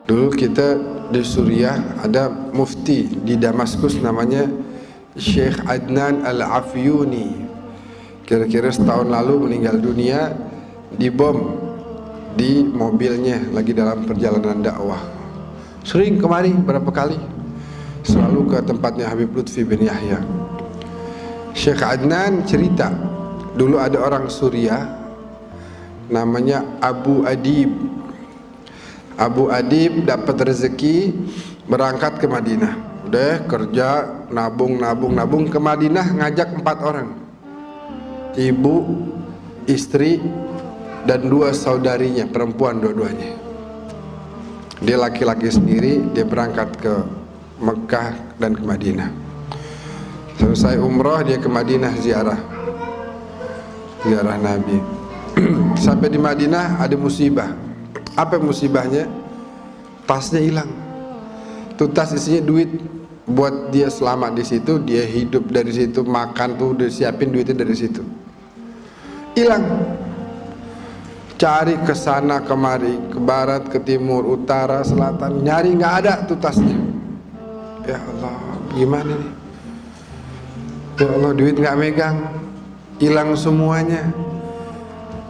Dulu kita di Suriah ada mufti di Damaskus namanya Syekh Adnan Al-Afyuni. Kira-kira setahun lalu meninggal dunia, dibom di mobilnya lagi dalam perjalanan dakwah. Sering kemari berapa kali, selalu ke tempatnya Habib Lutfi bin Yahya. Syekh Adnan cerita, dulu ada orang Suriah namanya Abu Adib. Abu Adib dapat rezeki berangkat ke Madinah. Udah kerja, nabung ke Madinah, ngajak 4 orang. Ibu, istri, dan 2 saudarinya, perempuan dua-duanya. Dia laki-laki sendiri, dia berangkat ke Mekah dan ke Madinah. Selesai umrah, dia ke Madinah ziarah Nabi. Sampai di Madinah ada musibah. Apa musibahnya? Tasnya hilang. Tuh tas isinya duit. Buat dia selamat di situ, dia hidup dari situ, makan tuh udah siapin duitnya dari situ. Hilang. Cari ke sana kemari, ke barat, ke timur, utara, selatan, nyari nggak ada tuh tasnya. Ya Allah, gimana nih? Ya Allah, duit nggak megang, hilang semuanya.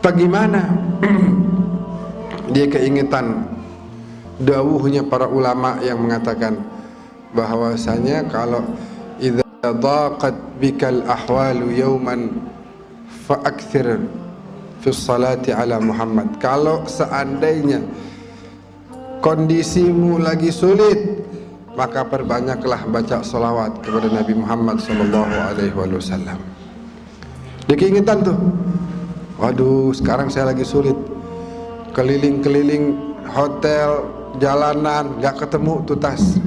Bagaimana? Dia keingetan dawuhnya para ulama yang mengatakan bahwasanya kalau idza daqat bikal ahwalu yawman fa'akthir fi salati ala Muhammad. Kalau seandainya kondisimu lagi sulit, maka perbanyaklah baca salawat kepada Nabi Muhammad sallallahu alaihi wasallam. Dia keingetan tuh, waduh sekarang saya lagi sulit, keliling-keliling hotel, jalanan, gak ketemu tuh tas.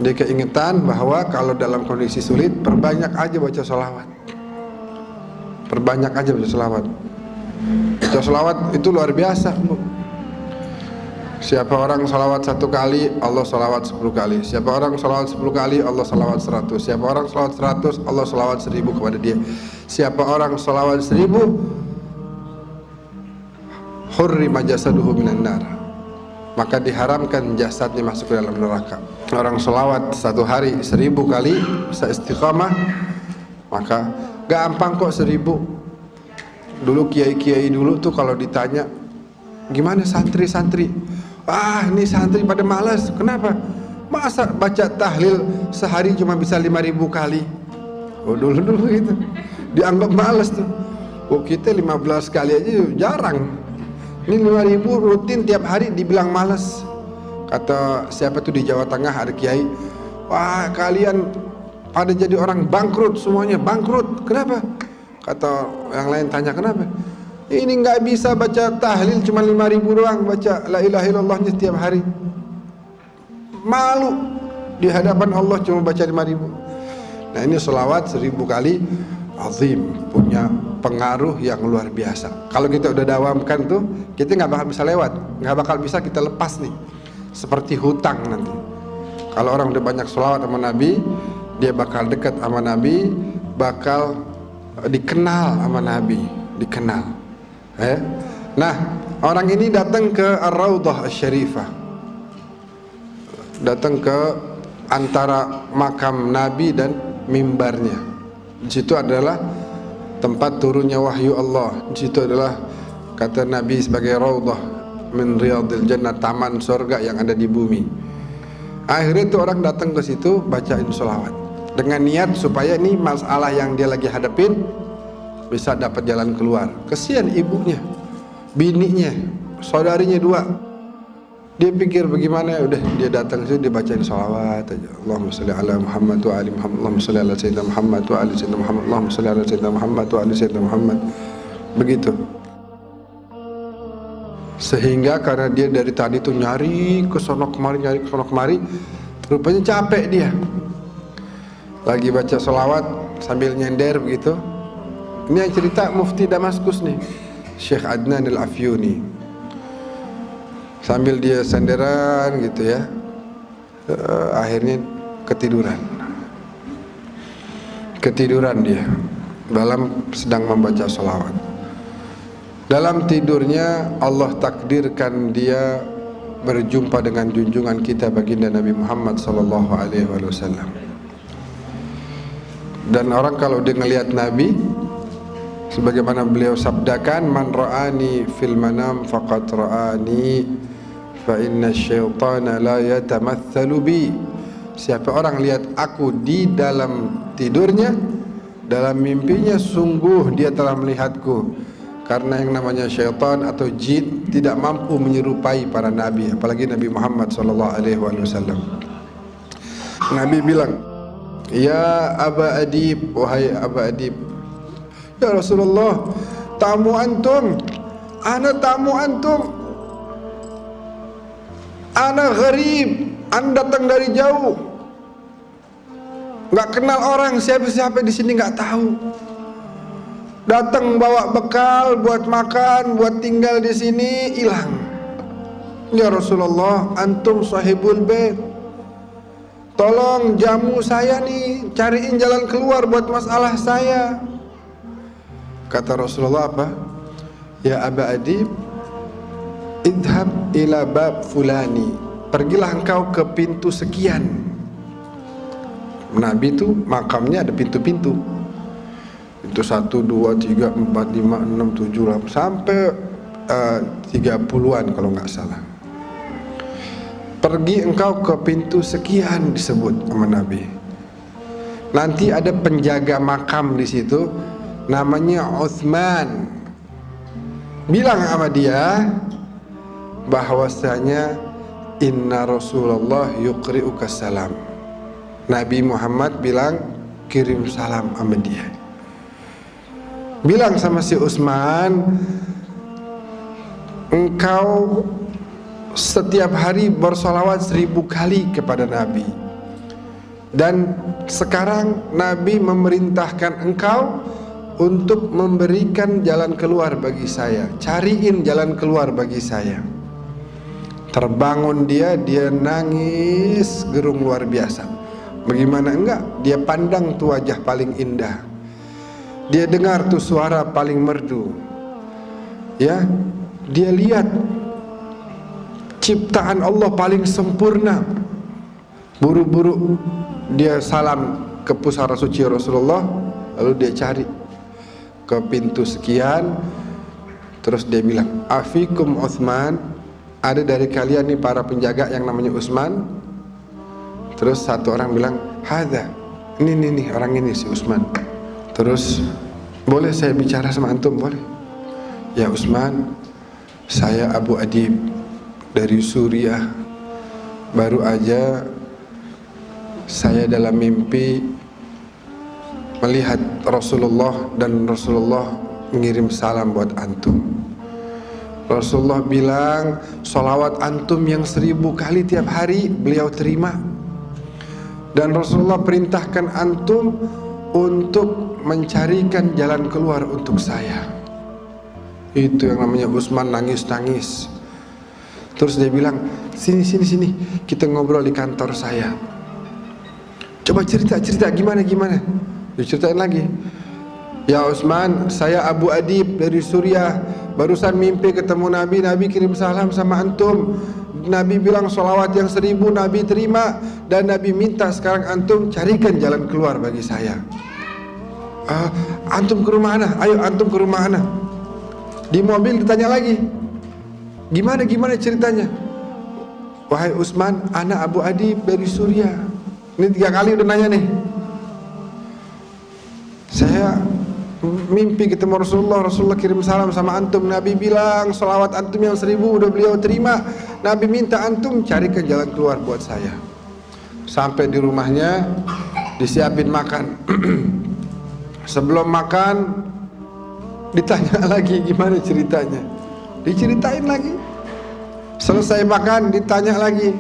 Dia keingetan bahwa kalau dalam kondisi sulit, perbanyak aja baca sholawat. Perbanyak aja baca sholawat. Baca sholawat itu luar biasa, Bu. Siapa orang sholawat 1 kali, Allah sholawat 10 kali. Siapa orang sholawat 10 kali, Allah sholawat 100. Siapa orang sholawat 100, Allah sholawat 1000 kepada dia. Siapa orang sholawat 1000, hurrima jasaduhu minan nar, maka diharamkan jasadnya masuk ke dalam neraka. Orang sholawat 1 hari 1000 kali bisa istiqamah, maka gampang kok 1000. Dulu kiai-kiai dulu tuh kalau ditanya gimana santri-santri, ini santri pada malas. Kenapa? Masa baca tahlil sehari cuma bisa 5000 kali? Oh dulu itu dianggap malas tuh. Oh kita 15 kali aja jarang. Ini 5000 rutin tiap hari dibilang malas. Kata siapa tuh di Jawa Tengah ada kiai, wah kalian pada jadi orang bangkrut semuanya, bangkrut. Kenapa? Kata yang lain tanya kenapa? Ini nggak bisa baca tahlil cuma 5000 doang, baca la ilaha illallahnya setiap hari. Malu di hadapan Allah cuma baca 5000. Nah ini sholawat 1000 kali azim, punya pengaruh yang luar biasa. Kalau kita udah dawamkan tuh, kita nggak bakal bisa lewat, nggak bakal bisa kita lepas nih. Seperti hutang nanti. Kalau orang udah banyak sholawat sama Nabi, dia bakal dekat sama Nabi, bakal dikenal sama Nabi, dikenal. Nah, orang ini datang ke Ar-Raudhah Asy-Syarifah, datang ke antara makam Nabi dan mimbarnya. Di situ adalah tempat turunnya wahyu Allah. Di situ adalah kata Nabi sebagai raudhah min riyadil jannah, taman surga yang ada di bumi. Akhirnya tuh orang datang ke situ bacain sholawat dengan niat supaya ini masalah yang dia lagi hadapin bisa dapat jalan keluar. Kesian ibunya, bininya, saudarinya 2. Dia pikir bagaimana, udah dia datang situ dia bacain sholawat aja. Allahumma sholli ala Muhammad wa ali Muhammad. Allahumma sholli ala sayyidina Muhammad wa ali sayyidina Muhammad. Allahumma sholli ala sayyidina Muhammad wa ali sayyidina Muhammad. Begitu. Sehingga karena dia dari tadi tuh nyari ke sono kemari, rupanya capek dia. Lagi baca sholawat sambil nyender begitu. Ini yang cerita mufti Damaskus nih, Syekh Adnan Al-Afyuni. Sambil dia senderan gitu ya, akhirnya ketiduran dia dalam sedang membaca sholawat. Dalam tidurnya Allah takdirkan dia berjumpa dengan junjungan kita baginda Nabi Muhammad sallallahu alaihi wasallam. Dan orang kalau dia ngelihat Nabi, sebagaimana beliau sabdakan, man ra'ani fil manam faqad ra'ani fa inna syaitana la yatamatsalu bi. Siapa orang lihat aku di dalam tidurnya, dalam mimpinya, sungguh dia telah melihatku. Karena yang namanya syaitan atau jin tidak mampu menyerupai para nabi, apalagi Nabi Muhammad sallallahu alaihi wasallam. Nabi bilang, "Ya Aba Adib, wahai Aba Adib." "Ya Rasulullah, tamu antum. Ana tamu antum. Ana gharib. Anda datang dari jauh. Enggak kenal orang, siapa-siapa di sini enggak tahu. Datang bawa bekal buat makan, buat tinggal di sini, hilang. Ya Rasulullah, antum sahibul bait. Tolong jamu saya nih, cariin jalan keluar buat masalah saya." Kata Rasulullah apa? "Ya Aba Adib, idhab ila bab fulani." Pergilah engkau ke pintu sekian. Nabi itu makamnya ada pintu-pintu. Pintu 1, 2, 3, 4, 5, 6, 7, 8 sampai 30-an kalau nggak salah. Pergi engkau ke pintu sekian disebut sama Nabi. Nanti ada penjaga makam di situ, namanya Utsman. Bilang sama dia bahwasanya inna Rasulullah yuqri'uka salam. Nabi Muhammad bilang kirim salam sama dia. Bilang sama si Utsman, engkau setiap hari bersolawat 1000 kali kepada Nabi. Dan sekarang Nabi memerintahkan engkau untuk memberikan jalan keluar bagi saya. Cariin jalan keluar bagi saya. Terbangun dia nangis gerung luar biasa. Bagaimana enggak? Dia pandang tuh wajah paling indah. Dia dengar tuh suara paling merdu. Ya, dia lihat ciptaan Allah paling sempurna. Buru-buru dia salam ke pusara suci Rasulullah, lalu dia cari ke pintu sekian, terus dia bilang, "Afikum Utsman, ada dari kalian nih para penjaga yang namanya Utsman?" Terus satu orang bilang, "Hadza, ini orang ini si Utsman." Terus, "Boleh saya bicara sama antum?" "Boleh." "Ya Utsman, saya Abu Adib dari Suriah. Baru aja saya dalam mimpi melihat Rasulullah dan Rasulullah mengirim salam buat antum. Rasulullah bilang sholawat antum yang 1000 kali tiap hari beliau terima. Dan Rasulullah perintahkan antum untuk mencarikan jalan keluar untuk saya." Itu yang namanya Utsman nangis-nangis. Terus dia bilang, sini, kita ngobrol di kantor saya. Coba cerita gimana? Diceritain lagi. "Ya Utsman, saya Abu Adib dari Suriah. Barusan mimpi ketemu Nabi kirim salam sama antum. Nabi bilang sholawat yang 1000 Nabi terima. Dan Nabi minta sekarang antum carikan jalan keluar bagi saya." "Antum ke rumah ana? Ayo antum ke rumah ana." Di mobil ditanya lagi, Gimana ceritanya?" "Wahai Utsman, ana Abu Adib dari Suriah." Ini 3 kali udah nanya nih. "Saya mimpi ketemu Rasulullah kirim salam sama antum. Nabi bilang sholawat antum yang 1000 udah beliau terima. Nabi minta antum carikan jalan keluar buat saya." Sampai di rumahnya disiapin makan. Sebelum makan ditanya lagi gimana ceritanya. Diceritain lagi. Selesai makan ditanya lagi.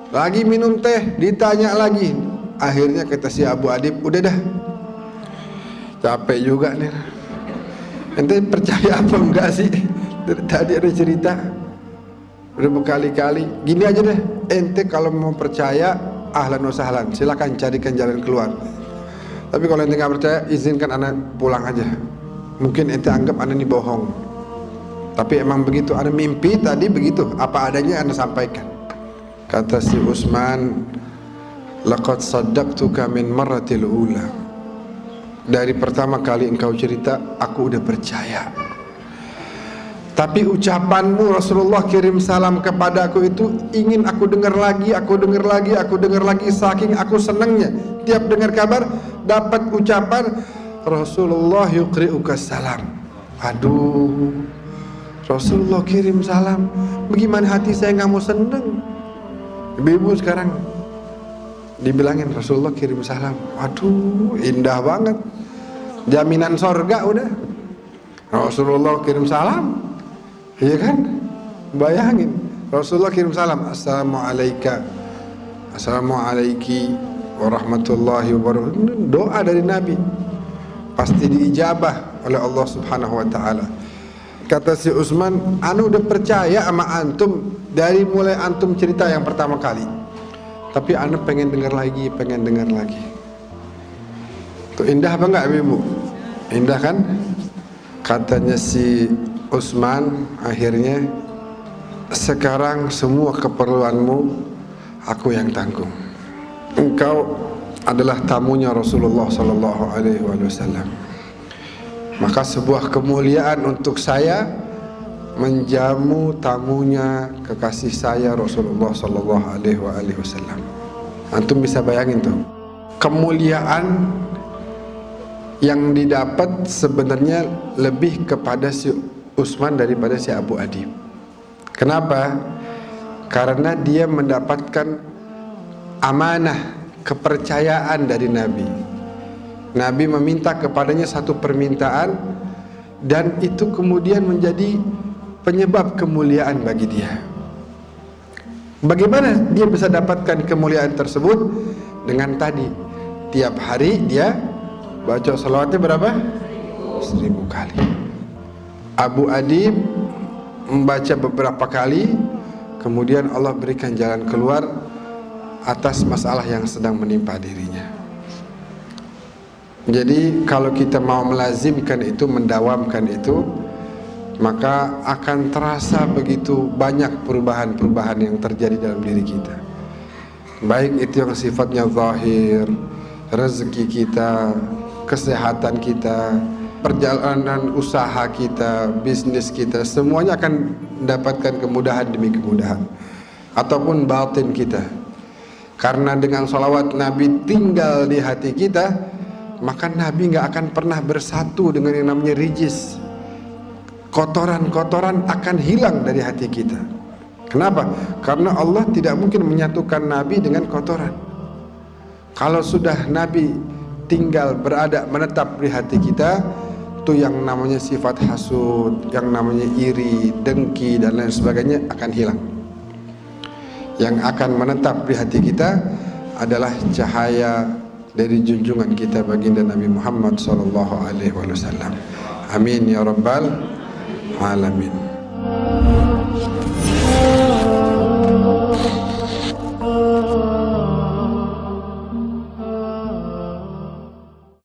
Lagi minum teh ditanya lagi. Akhirnya kata si Abu Adib, "Udah dah, capek juga nih. Ente percaya apa enggak sih? Dari tadi ada cerita udah berkali-kali. Gini aja deh, ente kalau mau percaya ahlan wa sahlan, silakan carikan jalan keluar. Tapi kalau ente nggak percaya, izinkan anak pulang aja. Mungkin ente anggap anak ini bohong." Tapi emang begitu, ana mimpi tadi begitu, apa adanya ana sampaikan. Kata si Utsman, laqad saddaqtuka min marratil ula. Dari pertama kali engkau cerita, aku udah percaya. Tapi ucapanmu Rasulullah kirim salam kepada aku itu ingin aku dengar lagi, aku dengar lagi, aku dengar lagi, saking aku senangnya. Tiap dengar kabar dapat ucapan Rasulullah yuqri'uka salam. Aduh, Rasulullah kirim salam, bagaimana hati saya nggak mau seneng. Ibu-ibu sekarang dibilangin Rasulullah kirim salam, waduh indah banget, jaminan sorga udah. Rasulullah kirim salam, iya kan? Bayangin Rasulullah kirim salam, assalamualaikum, assalamualaikum warahmatullahi wabarakatuh. Doa dari Nabi pasti diijabah oleh Allah Subhanahu wa taala. Kata si Utsman, anu udah percaya sama antum dari mulai antum cerita yang pertama kali. Tapi anu pengen dengar lagi, pengen dengar lagi. Tuh indah apa enggak Ibu? Indah kan? Katanya si Utsman akhirnya, sekarang semua keperluanmu aku yang tanggung. Engkau adalah tamunya Rasulullah sallallahu alaihi wasallam. Maka sebuah kemuliaan untuk saya menjamu tamunya kekasih saya Rasulullah sallallahu alaihi wasallam. Antum bisa bayangin tuh, kemuliaan yang didapat sebenarnya lebih kepada si Utsman daripada si Abu Adib. Kenapa? Karena dia mendapatkan amanah, kepercayaan dari Nabi. Nabi meminta kepadanya satu permintaan, dan itu kemudian menjadi penyebab kemuliaan bagi dia. Bagaimana dia bisa dapatkan kemuliaan tersebut? Dengan tadi, tiap hari dia baca salawatnya berapa? 1000 kali. Abu Adib membaca beberapa kali, kemudian Allah berikan jalan keluar atas masalah yang sedang menimpa dirinya. Jadi kalau kita mau melazimkan itu, mendawamkan itu, maka akan terasa begitu banyak perubahan-perubahan yang terjadi dalam diri kita. Baik itu yang sifatnya zahir, rezeki kita, kesehatan kita, perjalanan usaha kita, bisnis kita, semuanya akan mendapatkan kemudahan demi kemudahan. Ataupun batin kita, karena dengan sholawat Nabi tinggal di hati kita, maka Nabi nggak akan pernah bersatu dengan yang namanya rijis. Kotoran-kotoran akan hilang dari hati kita. Kenapa? Karena Allah tidak mungkin menyatukan Nabi dengan kotoran. Kalau sudah Nabi tinggal berada, menetap di hati kita, itu yang namanya sifat hasud, yang namanya iri, dengki, dan lain sebagainya akan hilang. Yang akan menetap di hati kita adalah cahaya dari junjungan kita baginda Nabi Muhammad sallallahu alaihi wasallam. Amin ya rabbal alamin.